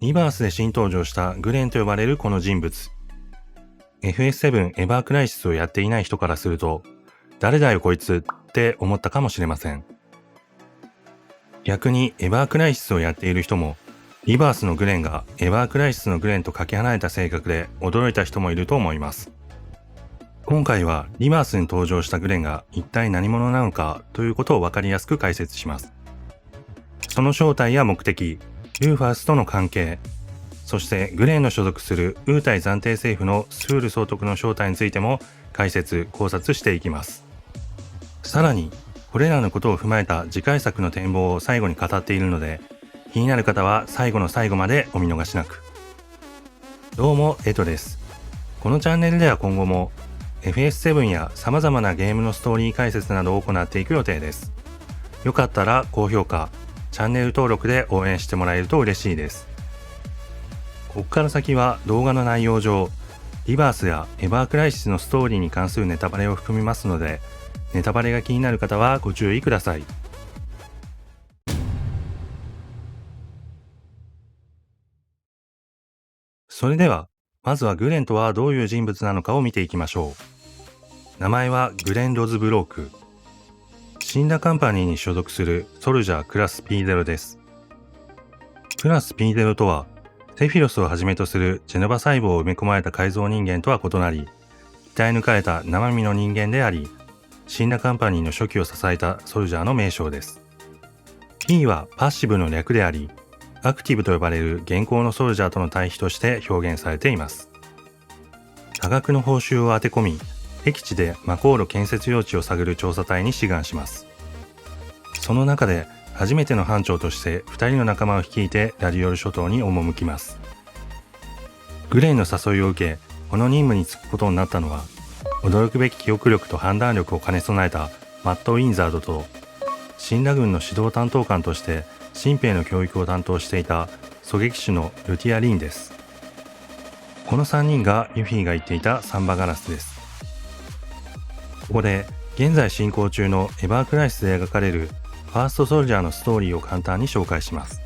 リバースで新登場したグレンと呼ばれるこの人物。FS7 エバークライシスをやっていない人からすると、誰だよこいつって思ったかもしれません。逆にエバークライシスをやっている人も、リバースのグレンがエバークライシスのグレンとかけ離れた性格で驚いた人もいると思います。今回はリバースに登場したグレンが一体何者なのかということを分かりやすく解説します。その正体や目的、ルーファースとの関係、そしてグレンの所属するウータイ暫定政府のスール総督の正体についても解説・考察していきます。さらに、これらのことを踏まえた次回作の展望を最後に語っているので、気になる方は最後の最後までお見逃しなく。どうも、エトです。このチャンネルでは今後も FS7 や様々なゲームのストーリー解説などを行っていく予定です。よかったら高評価、チャンネル登録で応援してもらえると嬉しいです。ここから先は動画の内容上、リバースやエバークライシスのストーリーに関するネタバレを含みますので、ネタバレが気になる方はご注意ください。それでは、まずはグレンとはどういう人物なのかを見ていきましょう。名前はグレン・ロズブローク。シンダカンパニーに所属するソルジャークラス P0 です。クラス P0 とは、セフィロスをはじめとするジェノバ細胞を埋め込まれた改造人間とは異なり、鍛え抜かれた生身の人間であり、シンダカンパニーの初期を支えたソルジャーの名称です。P はパッシブの略であり、アクティブと呼ばれる現行のソルジャーとの対比として表現されています。多額の報酬を当て込み、僻地でマコーロ建設用地を探る調査隊に志願します。その中で初めての班長として2人の仲間を率いてラディオル諸島に赴きます。グレンの誘いを受け、この任務に就くことになったのは、驚くべき記憶力と判断力を兼ね備えたマット・ウィンザードと、シンラ軍の指導担当官として新兵の教育を担当していた狙撃手のルティア・リンです。この3人がユフィが言っていたサンバガラスです。ここで現在進行中のエバークライシスで描かれるファーストソルジャーのストーリーを簡単に紹介します。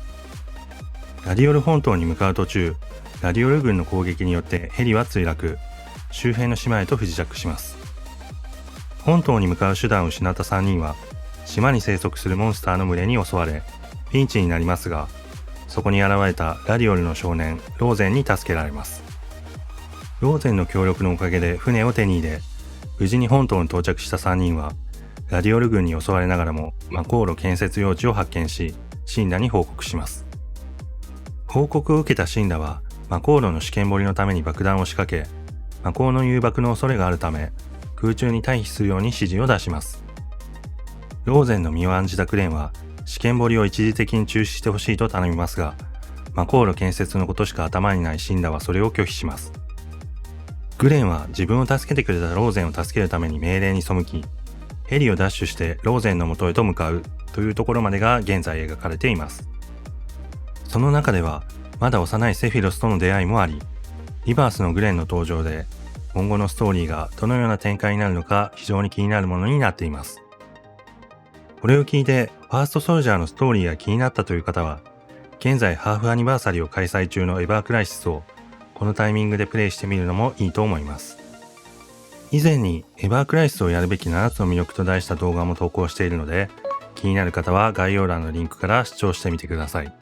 ラディオル本島に向かう途中、ラディオル軍の攻撃によってヘリは墜落、周辺の島へと不時着します。本島に向かう手段を失った3人は、島に生息するモンスターの群れに襲われ、ピンチになりますが、そこに現れたラディオルの少年、ローゼンに助けられます。ローゼンの協力のおかげで船を手に入れ、無事に本島に到着した3人は、ラディオル軍に襲われながらもマコーロ建設用地を発見し、シンラに報告します。報告を受けたシンラは、マコーロの試験掘りのために爆弾を仕掛け、マコーの誘爆の恐れがあるため、空中に退避するように指示を出します。ローゼンの身を案じたクレンは、試験掘りを一時的に中止してほしいと頼みますが、マコーロ建設のことしか頭にないシンラはそれを拒否します。グレンは自分を助けてくれたローゼンを助けるために命令に背き、ヘリをダッシュしてローゼンの元へと向かうというところまでが現在描かれています。その中では、まだ幼いセフィロスとの出会いもあり、リバースのグレンの登場で、今後のストーリーがどのような展開になるのか非常に気になるものになっています。これを聞いて、ファーストソルジャーのストーリーが気になったという方は、現在ハーフアニバーサリーを開催中のエバークライシスをこのタイミングでプレイしてみるのもいいと思います。以前にエバークライシスをやるべき7つの魅力と題した動画も投稿しているので、気になる方は概要欄のリンクから視聴してみてください。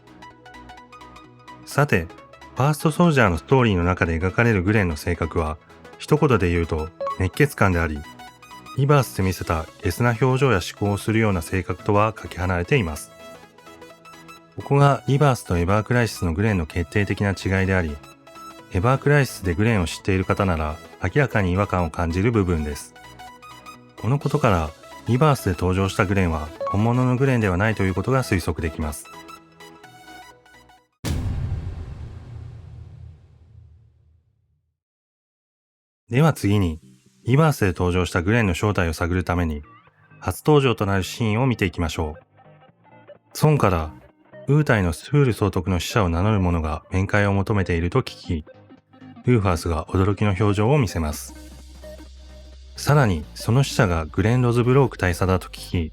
さて、ファーストソルジャーのストーリーの中で描かれるグレンの性格は、一言で言うと熱血漢であり、リバースで見せたゲスな表情や思考をするような性格とはかけ離れています。ここがリバースとエバークライシスのグレンの決定的な違いであり、エバークライシスでグレンを知っている方なら明らかに違和感を感じる部分です。このことから、リバースで登場したグレンは本物のグレンではないということが推測できます。では次に、リバースで登場したグレンの正体を探るために、初登場となるシーンを見ていきましょう。ソンから、ウータイのスフール総督の使者を名乗る者が面会を求めていると聞き、ルーファースが驚きの表情を見せます。さらに、その使者がグレン・ロズブローク大佐だと聞き、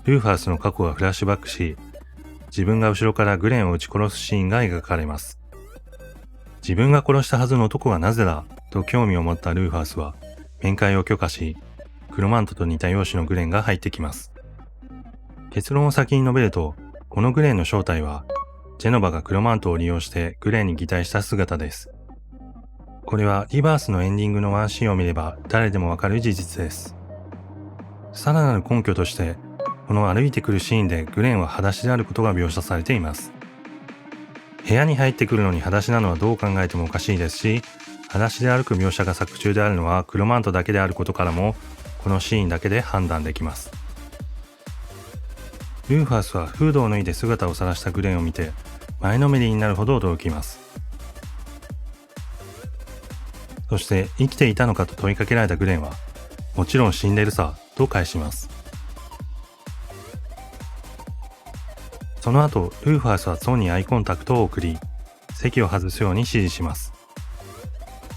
ルーファースの過去がフラッシュバックし、自分が後ろからグレンを撃ち殺すシーンが描かれます。自分が殺したはずの男がなぜだと興味を持ったルーファースは面会を許可し、クロマントと似た容姿のグレンが入ってきます。結論を先に述べると、このグレンの正体は、ジェノバがクロマントを利用してグレンに擬態した姿です。これはリバースのエンディングのワンシーンを見れば誰でもわかる事実です。さらなる根拠として、この歩いてくるシーンでグレンは裸足であることが描写されています。部屋に入ってくるのに裸足なのはどう考えてもおかしいですし、裸足で歩く描写が作中であるのはクロマントだけであることからも、このシーンだけで判断できます。ルーファースはフードを脱いで姿を晒したグレンを見て、前のめりになるほど驚きます。そして生きていたのかと問いかけられたグレンは、もちろん死んでるさ、と返します。その後、ルーファースはソンにアイコンタクトを送り、席を外すように指示します。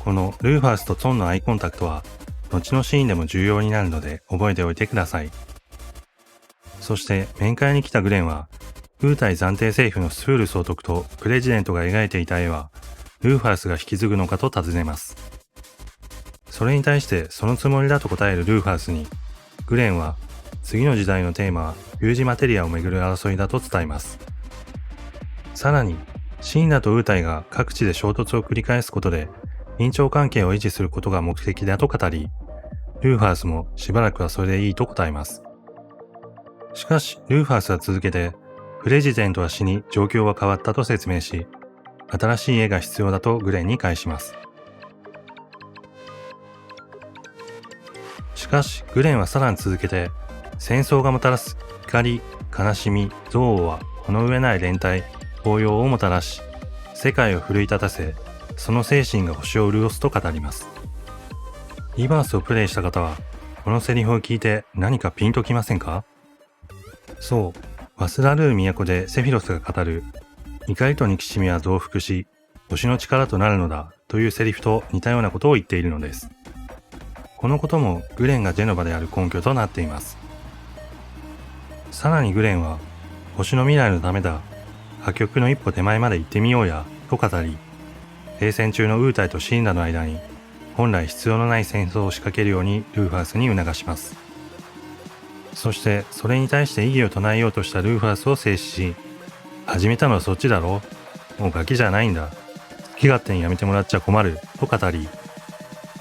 このルーファースとソンのアイコンタクトは、後のシーンでも重要になるので覚えておいてください。そして面会に来たグレンは、ウータイ暫定政府のスフール総督とプレジデントが描いていた絵は、ルーファースが引き継ぐのかと尋ねます。それに対してそのつもりだと答えるルーファースに、グレンは次の時代のテーマはフュージマテリアをめぐる争いだと伝えます。さらに、シンナとウータイが各地で衝突を繰り返すことで、緊張関係を維持することが目的だと語り、ルーファースもしばらくはそれでいいと答えます。しかし、ルーファースは続けて、プレジデントは死に状況は変わったと説明し、新しい絵が必要だとグレンに返します。しかし、グレンはさらに続けて、戦争がもたらす怒り、悲しみ、憎悪はこの上ない連帯、抱擁をもたらし、世界を奮い立たせ、その精神が星を潤すと語ります。リバースをプレイした方は、このセリフを聞いて何かピンときませんか？そう、ワスラルー都でセフィロスが語る、怒りと憎しみは増幅し、星の力となるのだというセリフと似たようなことを言っているのです。このこともグレンがジェノバである根拠となっています。さらにグレンは、星の未来のためだ、破局の一歩手前まで行ってみようや、と語り、冷戦中のウータイとシンナの間に、本来必要のない戦争を仕掛けるようにルーファースに促します。そして、それに対して異議を唱えようとしたルーファースを制止し、始めたのはそっちだろ？もうガキじゃないんだ。好き勝手にやめてもらっちゃ困る、と語り、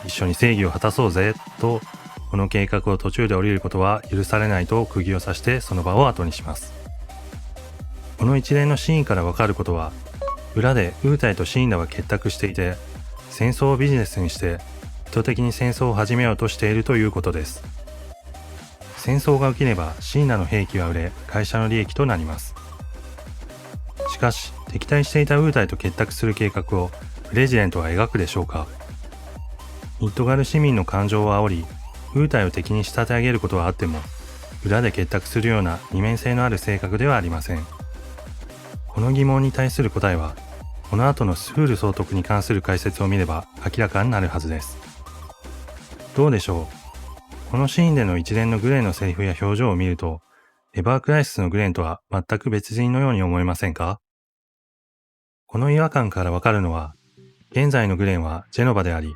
一緒に正義を果たそうぜ、と、この計画を途中で降りることは許されないと釘を刺してその場を後にします。この一連のシーンからわかることは、裏でウータイとシンナは結託していて、戦争をビジネスにして意図的に戦争を始めようとしているということです。戦争が起きればシンナの兵器は売れ、会社の利益となります。しかし、敵対していたウータイと結託する計画をプレジデントは描くでしょうか？ニットガル市民の感情を煽り、ウータイを敵に仕立て上げることはあっても、裏で結託するような二面性のある性格ではありません。この疑問に対する答えは、この後のスフール総督に関する解説を見れば明らかになるはずです。どうでしょう？このシーンでの一連のグレンのセリフや表情を見ると、エバークライシスのグレンとは全く別人のように思えませんか？この違和感からわかるのは、現在のグレンはジェノバであり、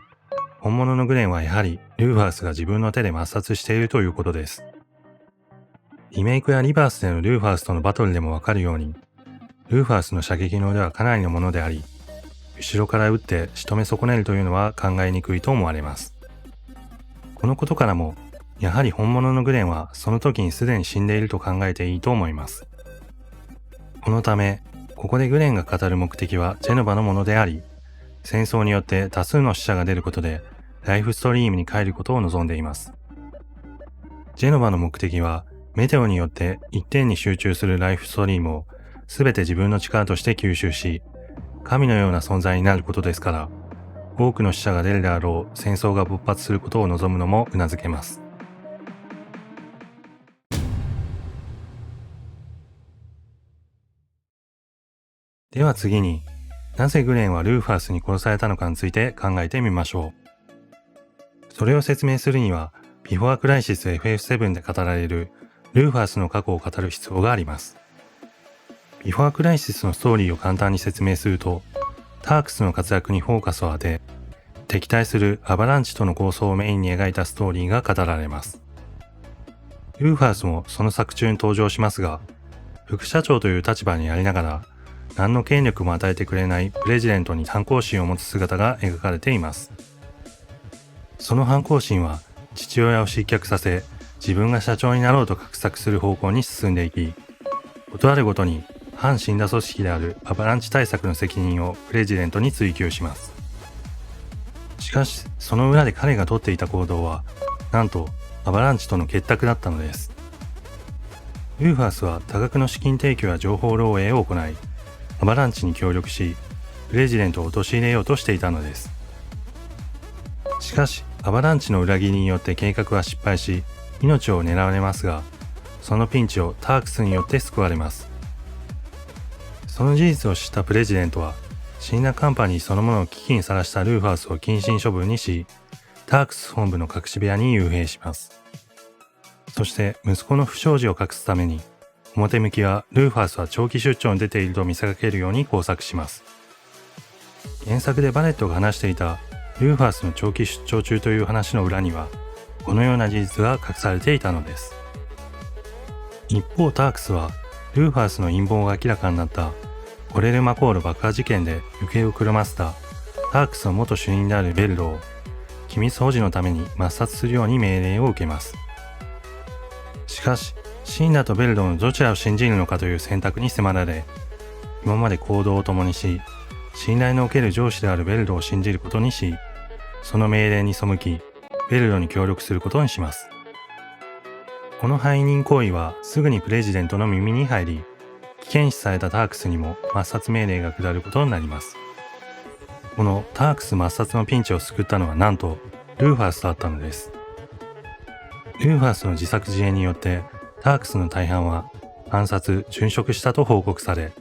本物のグレンはやはりルーファースが自分の手で抹殺しているということです。リメイクやリバースでのルーファースとのバトルでもわかるように、ルーファースの射撃の腕はかなりのものであり、後ろから撃って仕留め損ねるというのは考えにくいと思われます。このことからも、やはり本物のグレンはその時にすでに死んでいると考えていいと思います。このため、ここでグレンが語る目的はジェノバのものであり、戦争によって多数の死者が出ることで、ライフストリームに帰ることを望んでいます。ジェノバの目的は、メテオによって一点に集中するライフストリームをすべて自分の力として吸収し、神のような存在になることですから、多くの死者が出るであろう戦争が勃発することを望むのもうなずけます。では次に、なぜグレンはルーファースに殺されたのかについて考えてみましょう。それを説明するには、ビフォアクライシス FF7 で語られるルーファースの過去を語る必要があります。ビフォアクライシスのストーリーを簡単に説明すると、タークスの活躍にフォーカスを当て、敵対するアバランチとの抗争をメインに描いたストーリーが語られます。ルーファースもその作中に登場しますが、副社長という立場にありながら、何の権力も与えてくれないプレジデントに反抗心を持つ姿が描かれています。その反抗心は父親を失脚させ、自分が社長になろうと画策する方向に進んでいき、ことあるごとに反死んだ組織であるアバランチ対策の責任をプレジデントに追及します。しかし、その裏で彼が取っていた行動は、なんとアバランチとの結託だったのです。ルーファースは多額の資金提供や情報漏洩を行い、アバランチに協力し、プレジデントを陥れようとしていたのです。しかし、アバランチの裏切りによって計画は失敗し、命を狙われますが、そのピンチをタークスによって救われます。その事実を知ったプレジデントは、シンナカンパニーそのものを危機にさらしたルーファースを謹慎処分にし、タークス本部の隠し部屋に幽閉します。そして息子の不祥事を隠すために、表向きはルーファースは長期出張に出ていると見せかけるように工作します。原作でバレットが話していたルーファースの長期出張中という話の裏には、このような事実が隠されていたのです。一方タークスは、ルーファースの陰謀が明らかになったコレルマコール爆破事件で行方をくらませたタークスの元主任であるベルロを機密保持のために抹殺するように命令を受けます。しかし、シンナとベルロのどちらを信じるのかという選択に迫られ、今まで行動を共にし、信頼のおける上司であるベルロを信じることにし、その命令に背き、ベルロに協力することにします。この背任行為はすぐにプレジデントの耳に入り、危険視されたタークスにも抹殺命令が下ることになります。このタークス抹殺のピンチを救ったのはなんとルーファースだったのです。ルーファースの自作自演によってタークスの大半は暗殺・殉職したと報告され、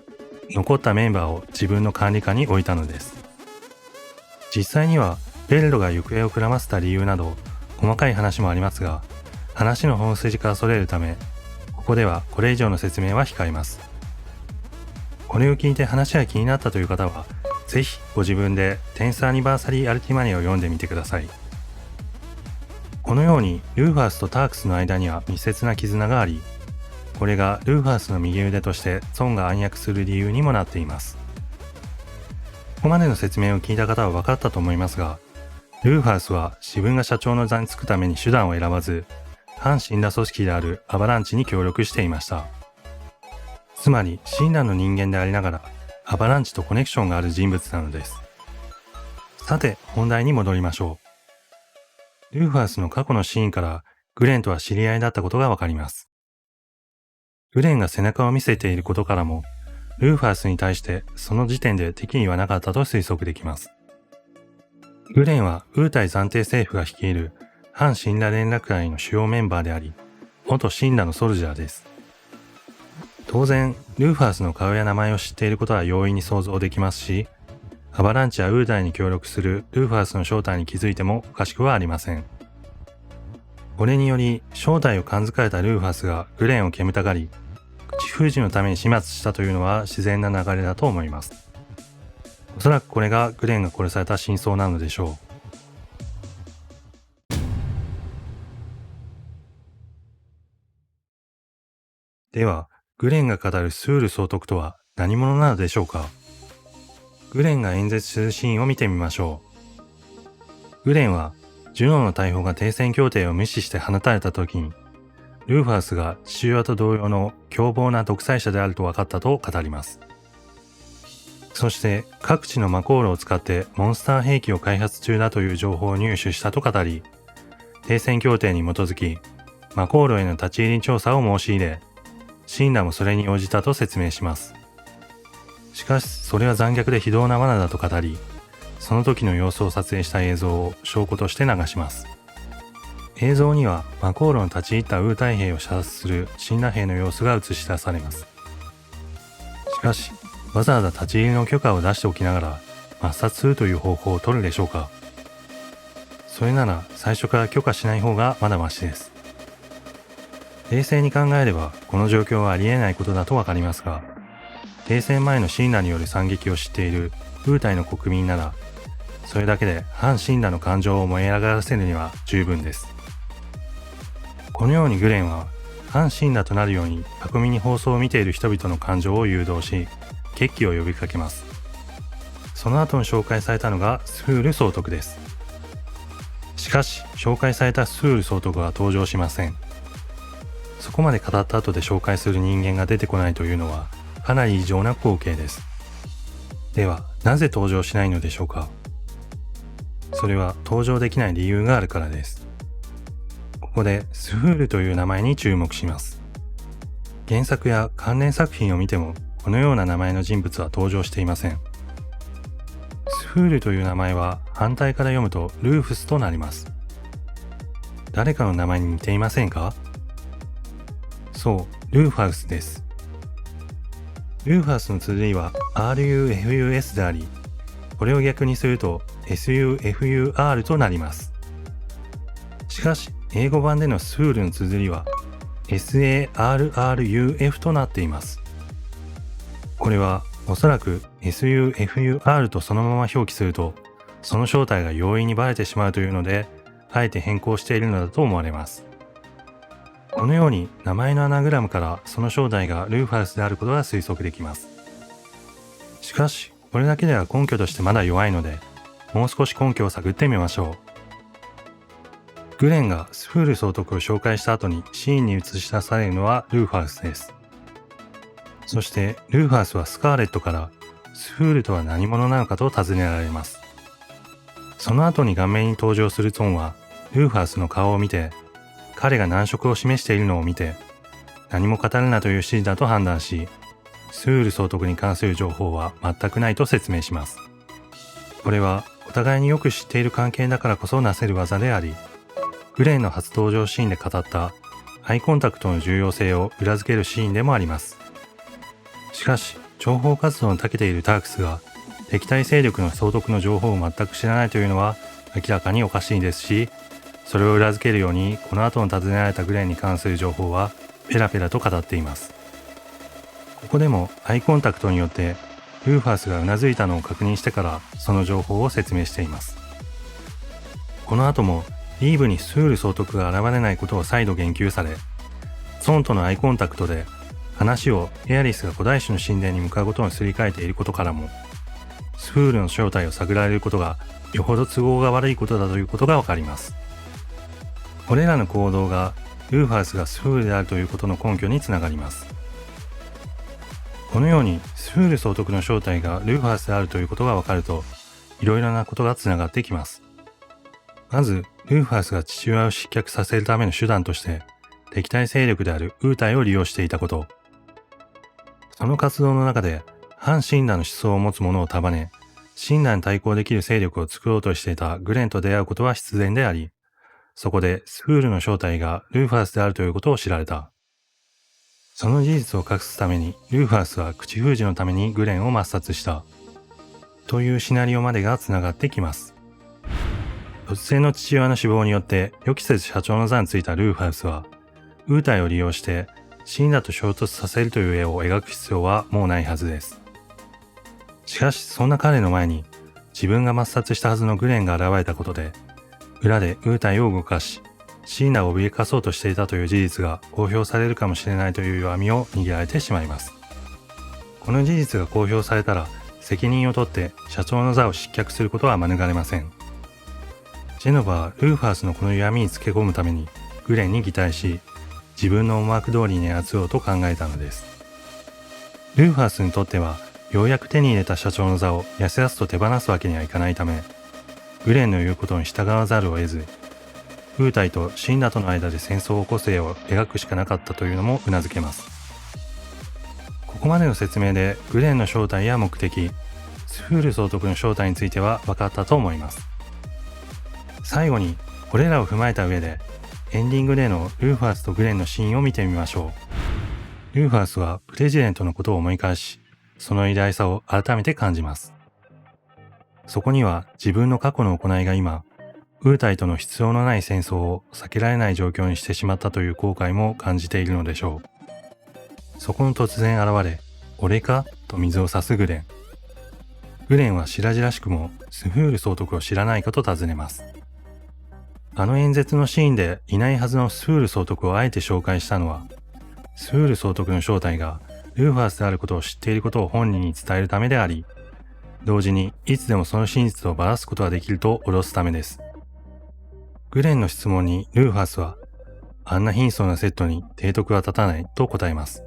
残ったメンバーを自分の管理下に置いたのです。実際にはベルロが行方をくらませた理由など細かい話もありますが、話の本筋からそれるため、ここではこれ以上の説明は控えます。これを聞いて話が気になったという方は、ぜひご自分でテンスアニバーサリーアルティマニアを読んでみてください。このようにルーファースとタークスの間には密接な絆があり、これがルーファースの右腕としてソンが暗躍する理由にもなっています。ここまでの説明を聞いた方は分かったと思いますが、ルーファースは自分が社長の座につくために手段を選ばず、反死んだ組織であるアバランチに協力していました。つまり、親鸞の人間でありながら、アバランチとコネクションがある人物なのです。さて、本題に戻りましょう。ルーファースの過去のシーンから、グレンとは知り合いだったことがわかります。グレンが背中を見せていることからも、ルーファースに対してその時点で敵意はなかったと推測できます。グレンはウータイ暫定政府が率いる反神羅連絡会の主要メンバーであり、元神羅のソルジャーです。当然、ルーファースの顔や名前を知っていることは容易に想像できますし、アバランチやウータイに協力するルーファースの正体に気づいてもおかしくはありません。これにより、正体を感づかれたルーファースがグレンを煙たがり、口封じのために始末したというのは自然な流れだと思います。おそらくこれがグレンが殺された真相なのでしょう。では、グレンが語るスール総督とは何者なのでしょうか。グレンが演説するシーンを見てみましょう。グレンは、ジュノの大砲が停戦協定を無視して放たれた時に、ルーファースが父親と同様の凶暴な独裁者であると分かったと語ります。そして各地のマコールを使ってモンスター兵器を開発中だという情報を入手したと語り、停戦協定に基づきマコールへの立ち入り調査を申し入れ、シンラもそれに応じたと説明します。しかしそれは残虐で非道な罠だと語り、その時の様子を撮影した映像を証拠として流します。映像にはマコールの立ち入ったウータイ兵を射殺するシンラ兵の様子が映し出されます。しかし、わざわざ立ち入りの許可を出しておきながら抹殺するという方法を取るでしょうか。それなら最初から許可しない方がまだマシです。冷静に考えればこの状況はありえないことだとわかりますが、停戦前のシンラによる惨劇を知っているウータイの国民なら、それだけで反シンラの感情を燃え上がらせるには十分です。このようにグレンは反シンラとなるように巧みに放送を見ている人々の感情を誘導し、決起を呼びかけます。その後に紹介されたのがスフール総督です。しかし、紹介されたスフール総督は登場しません。そこまで語った後で紹介する人間が出てこないというのはかなり異常な光景です。では、なぜ登場しないのでしょうか。それは登場できない理由があるからです。ここでスフールという名前に注目します。原作や関連作品を見てもこのような名前の人物は登場していません。スフールという名前は反対から読むとルーフスとなります。誰かの名前に似ていませんか？そう、ルーファウスです。ルーファウスの綴りは RUFUS であり、これを逆にすると SUFUR となります。しかし、英語版でのスフールの綴りは SARRUF となっています。これはおそらく SUFUR とそのまま表記すると、その正体が容易にバレてしまうというので、あえて変更しているのだと思われます。このように名前のアナグラムからその正体がルーファウスであることが推測できます。しかし、これだけでは根拠としてまだ弱いので、もう少し根拠を探ってみましょう。グレンがスフール総督を紹介した後にシーンに映し出されるのはルーファウスです。そしてルーファウスはスカーレットからスフールとは何者なのかと尋ねられます。その後に顔面に登場するゾンはルーファウスの顔を見て、彼が難色を示しているのを見て、何も語るなという指示だと判断し、スフール総督に関する情報は全くないと説明します。これはお互いによく知っている関係だからこそなせる技であり、グレンの初登場シーンで語ったアイコンタクトの重要性を裏付けるシーンでもあります。しかし、情報活動に長けているタークスが敵対勢力の総督の情報を全く知らないというのは明らかにおかしいですし、それを裏付けるようにこの後の尋ねられたグレンに関する情報はペラペラと語っています。ここでもアイコンタクトによってルーファウスがうなずいたのを確認してからその情報を説明しています。この後もリーブにスフール総督が現れないことを再度言及され、ソンとのアイコンタクトで話をエアリスが古代種の神殿に向かうことにすり替えていることからも、スフールの正体を探られることがよほど都合が悪いことだということがわかります。これらの行動がルーファウスがスフールであるということの根拠につながります。このようにスフール総督の正体がルーファウスであるということがわかると、いろいろなことがつながってきます。まず、ルーファウスが父親を失脚させるための手段として、敵対勢力であるウータイを利用していたこと。その活動の中で、反シンラの思想を持つ者を束ね、シンラに対抗できる勢力を作ろうとしていたグレンと出会うことは必然であり、そこでスフールの正体がルーファウスであるということを知られた。その事実を隠すために、ルーファウスは口封じのためにグレンを抹殺した。というシナリオまでがつながってきます。突然の父親の死亡によって予期せず社長の座についたルーファウスは、ウータイを利用してシンラと衝突させるという絵を描く必要はもうないはずです。しかしそんな彼の前に自分が抹殺したはずのグレンが現れたことで、裏でウータイを動かし、シンラを脅かそうとしていたという事実が公表されるかもしれないという弱みを握られてしまいます。この事実が公表されたら責任を取って社長の座を失脚することは免れません。ジェノバはルーファウスのこの弱みにつけ込むためにグレンに擬態し、自分の思惑通りに操ろうと考えたのです。ルーファウスにとっては、ようやく手に入れた社長の座をやすやすと手放すわけにはいかないため、グレンの言うことに従わざるを得ず、ウータイとシンラとの間で戦争を起こす絵を描くしかなかったというのも頷けます。ここまでの説明でグレンの正体や目的、スフール総督の正体については分かったと思います。最後にこれらを踏まえた上でエンディングでのルーファウスとグレンのシーンを見てみましょう。ルーファウスはプレジデントのことを思い返し、その偉大さを改めて感じます。そこには自分の過去の行いが今、ウータイとの必要のない戦争を避けられない状況にしてしまったという後悔も感じているのでしょう。そこに突然現れ、俺かと水を差すグレン。グレンは白々しくもスフール総督を知らないかと尋ねます。あの演説のシーンでいないはずのスフール総督をあえて紹介したのは、スフール総督の正体がルーファースであることを知っていることを本人に伝えるためであり、同時にいつでもその真実をばらすことができると脅すためです。グレンの質問にルーファースは、あんな貧相なセットに提督は立たないと答えます。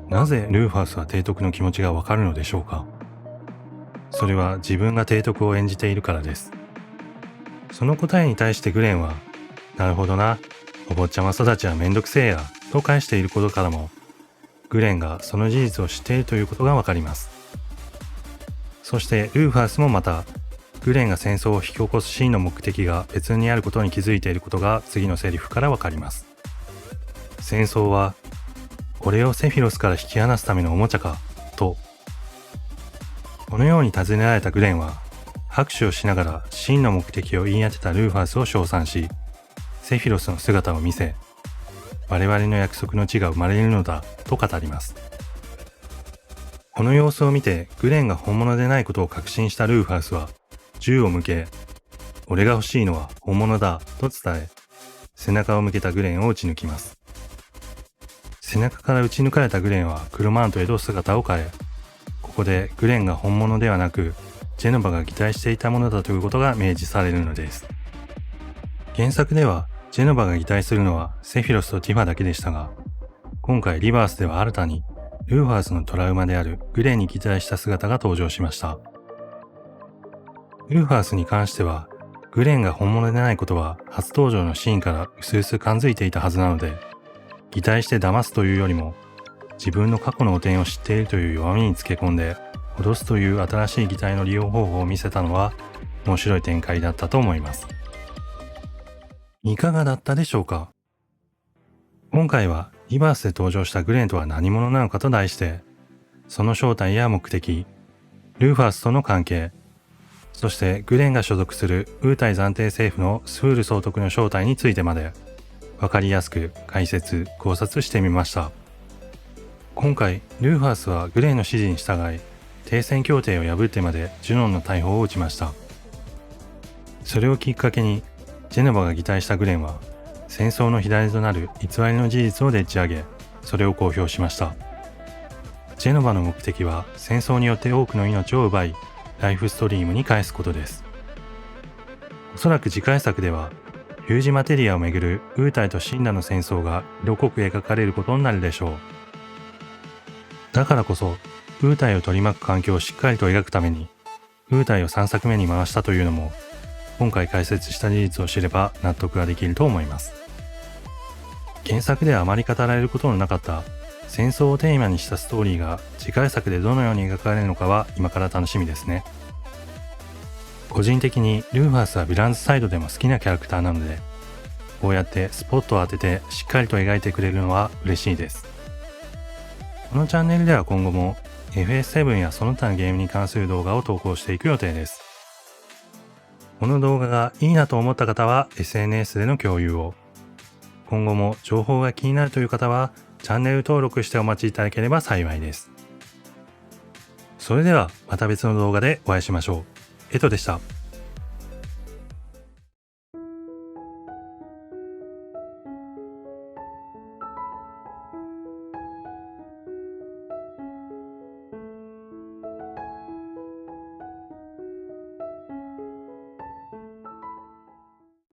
なぜルーファースは提督の気持ちがわかるのでしょうか。それは自分が提督を演じているからです。その答えに対してグレンは、なるほどな、お坊ちゃま育ちはめんどくせえや、と返していることからも、グレンがその事実を知っているということがわかります。そしてルーファースもまた、グレンが戦争を引き起こす真の目的が別にあることに気づいていることが次のセリフからわかります。戦争は、俺をセフィロスから引き離すためのおもちゃか、と。このように尋ねられたグレンは、拍手をしながら真の目的を言い当てたルーファースを称賛し、セフィロスの姿を見せ、我々の約束の地が生まれるのだ、と語ります。この様子を見てグレンが本物でないことを確信したルーファースは、銃を向け、俺が欲しいのは本物だと伝え、背中を向けたグレンを撃ち抜きます。背中から撃ち抜かれたグレンはクロマントへと姿を変え、ここでグレンが本物ではなく、ジェノバが擬態していたものだということが明示されるのです。原作ではジェノバが擬態するのはセフィロスとティファだけでしたが、今回リバースでは新たにルーファースのトラウマであるグレンに擬態した姿が登場しました。ルーファースに関しては、グレンが本物でないことは初登場のシーンから薄々感づいていたはずなので、擬態して騙すというよりも、自分の過去の汚点を知っているという弱みにつけ込んで、脅すという新しい擬態の利用方法を見せたのは、面白い展開だったと思います。いかがだったでしょうか。今回はリバースで登場したグレンとは何者なのかと題して、その正体や目的、ルーファースとの関係、そしてグレンが所属するウータイ暫定政府のスフール総督の正体についてまで分かりやすく解説・考察してみました。今回ルーファースはグレンの指示に従い停戦協定を破ってまでジュノンの大砲を撃ちました。それをきっかけにジェノバが擬態したグレンは戦争の火種となる偽りの事実をでっち上げ、それを公表しました。ジェノバの目的は戦争によって多くの命を奪いライフストリームに返すことです。おそらく次回作ではフュージマテリアをめぐるウータイとシンラの戦争が色濃く描かれることになるでしょう。だからこそウータイを取り巻く環境をしっかりと描くためにウータイを3作目に回したというのも、今回解説した事実を知れば納得ができると思います。原作ではあまり語られることのなかった戦争をテーマにしたストーリーが次回作でどのように描かれるのかは今から楽しみですね。個人的にルーファースはヴィランズサイドでも好きなキャラクターなので、こうやってスポットを当ててしっかりと描いてくれるのは嬉しいです。このチャンネルでは今後も FS7 やその他のゲームに関する動画を投稿していく予定です。この動画がいいなと思った方は SNS での共有を、今後も情報が気になるという方はチャンネル登録してお待ちいただければ幸いです。それではまた別の動画でお会いしましょう。エトでした。